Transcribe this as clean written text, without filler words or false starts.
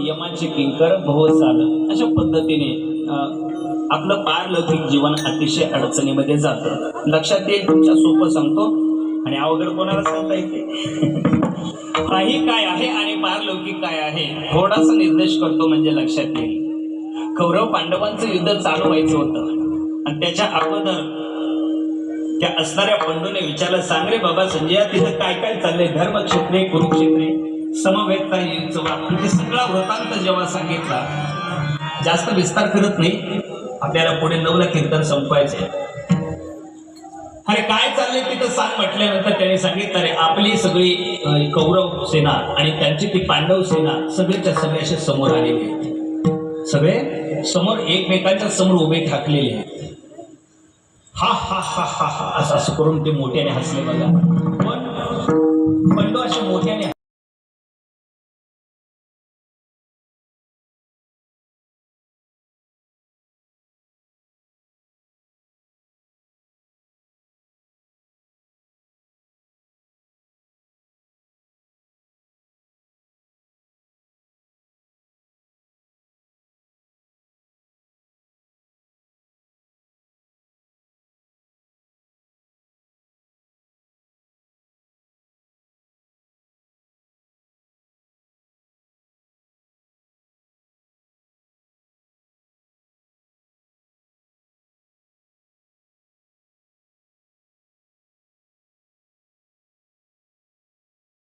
यमाचे किंकर भव चाल अशा पद्धतीने आपलं पारलौकिक जीवन अतिशय अडचणीमध्ये जातं. लक्षात येईल तुमच्या सोपं सांगतो आणि अवघड कोणाला सांगता येते. काही काय आहे आणि पारलौकिक काय आहे थोडासा निर्देश करतो म्हणजे लक्षात येईल. कौरव पांडवांचं युद्ध चालू व्हायचं होतं आणि त्याच्या अगोदर त्या असणाऱ्या बंधूने विचारलं, सांग रे बाबा संजय तिथं काय काय चाललंय, धर्मक्षेत्रे कुरुक्षेत्रे समवेतता हे सगळा वृत्तांत जेव्हा सांगितला, जास्त विस्तार करत नाही, आपल्याला पुढे 9ला कीर्तन संपवायचे. अरे काय चाललंय तिथं सांग म्हटल्यानंतर त्याने सांगितलं, रे आपली सगळी कौरव सेना आणि त्यांची ती पांडव सेना सगळेच्या सगळे असे समोर आलेले, सगळे समोर एकमेकांच्या समोर उभे ठाकलेले आहेत. हा हा हा हा हा असं असं करून ते मोठ्याने हसले. बघा पण पांडव असे मोठ्याने